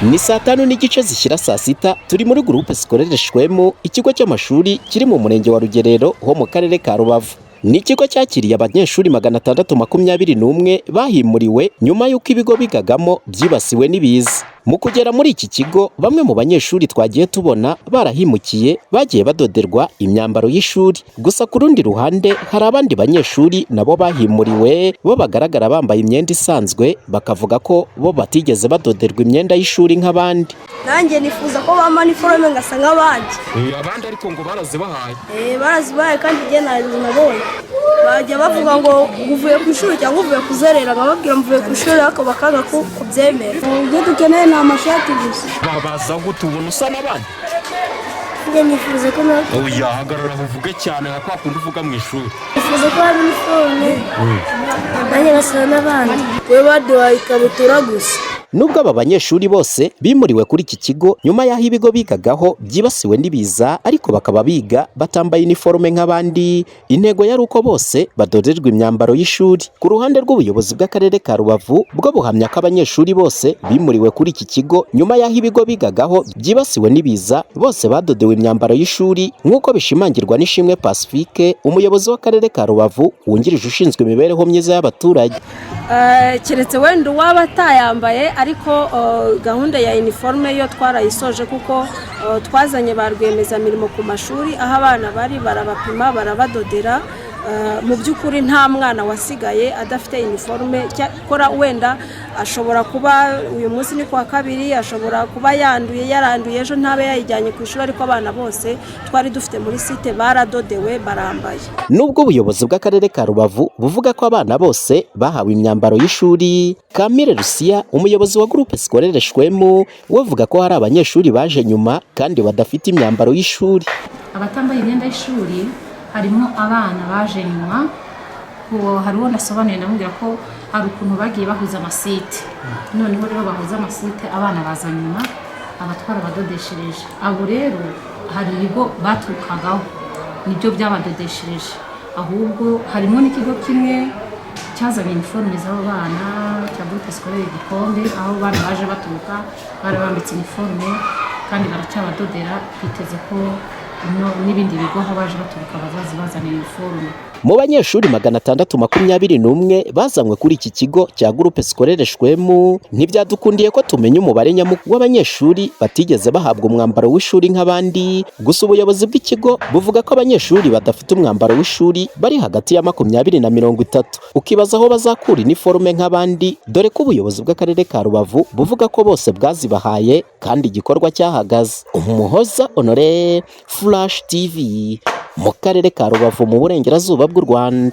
Ni saa tanu n'igice zishyira saa sita turi muri groupe scolaire Shwemu, ikigo cy'amashuri kiri mu murenge wa Rugerero ho mu karere ka Rubavu. Ni ikigo cyakiriye abanyeshuri 621 bahimuriwe nyuma y'uko ibigo bigagamo byibasiwe n'ibiza. Mu kugera muri iki kigo, bamwe mu banyeshuri twagiye tubona barahimukiye bagiye badoderwa imyambaro y'ishuri. Gusa ku rundi ruhande hari abandi banyeshuri nabo bahimuriwe bo bagaragara bambaye imyenda isanzwe, bakavuga ko bo batigeze badoderwa imyenda y'ishuri nk'abandi. Nanjye nifuza ko bampa uniforme ngasa nk'abandi. Abandi ariko ngo barazibahaye. Barazibahaye kandi njye nabonye. Bajya bavuga ngo uvuye ku ishuri cyangwa uvuye kuzerera, nkababwira mvuye ku ishuri ariko bakanga ko kubyemera. Ibyo dukeneye ni amashati gusa. Babaza gutubona usa n'abandi. Njye nifuza ko oya hagarara uvuge cyane nka kwa kundi uvuga mu ishuri. nifuza ko hari uniforme. Nanjye ngasa n'abandi. We baduhaye ikabutura gusa. Nubwo aba banyeshuri bose bimuriwe kuri iki kigo nyuma y'aho ibigo bigagaho byibasiwe n'ibiza, ariko bakaba biga batambaye uniforme nk'abandi, intego yari uko bose badoderwa imyambaro y'ishuri. Ku ruhande rw'ubuyobozi bw'akarere ka Rubavu bwo buhamya ko abanyeshuri bose bimuriwe kuri iki kigo nyuma y'aho ibigo bigagaho byibasiwe n'ibiza bose badodewe imyambaro y'ishuri, nk'uko bishimangirwa n'Ishimwe Pacifique, umuyobozi w'akarere ka Rubavu wungirije ushinzwe imibereho myiza y'abaturage. Keretse wenda uwaba atayambaye, ariko gahunda ya uniforme yo twarayisoje kuko twazanye ba rwiyemezamirimo ku mashuri aho abana bari barabapima barabadodera. Mu by'ukuri nta mwana wasigaye adafite uniforme, cyakora wenda ashobora kuba uyu munsi ni kwa kabiri, ashobora kuba yaranduye ejo ntabe yayijyanye ku ishuri, ariko abana bose twari dufite muri site baradodewe barambaye. Nubwo ubuyobozi bw'akarere ka Rubavu buvuga ko abana bose bahawe imyambaro y'ishuri, Kamire Lucia, umuyobozi wa groupe scolaire Shwemu, wavuga ko hari abanyeshuri baje nyuma kandi badafite imyambaro y'ishuri. Abatambaye imyenda y'ishuri harimo abana baje nyuma, hariho nasobanuye ndamubwira ko hari ukuntu bagiye bahuza amasite, noneho rero bahuza amasite abana baza nyuma, abatwara badodeshereje abo rero hari ibigo baturukagaho nibyo byabadodeshereje, ahubwo harimo n'ikigo kimwe cyazanye uniforme z'abo bana cya groupe scolaire Gikombe, aho bana baje baturuka bari bambitse uniforme kandi baracyabadodera, twiteze ko n'ibindi bigo aho baje baturuka bazazibazanira uniforme. Mu banyeshuri 621 bazanywe kuri iki kigo cya groupe scolaire Shwemu, ntibyadukundiye ko tumenya umubare nyamukuru w'abanyeshuri batigeze bahabwa umwambaro w'ishuri nk'abandi. Gusa ubuyobozi bw'ikigo buvuga ko abanyeshuri badafite umwambaro w'ishuri bari hagati ya 20 na 30. Ukibaza aho bazakura uniforme nk'abandi, dore ko ubuyobozi bw'akarere ka Rubavu buvuga ko bose bwazibahaye kandi igikorwa cyahagaze. Umuhoza Honore, Flash TV, mu karere ka Rubavu mu burengerazuba bw'u Rwanda.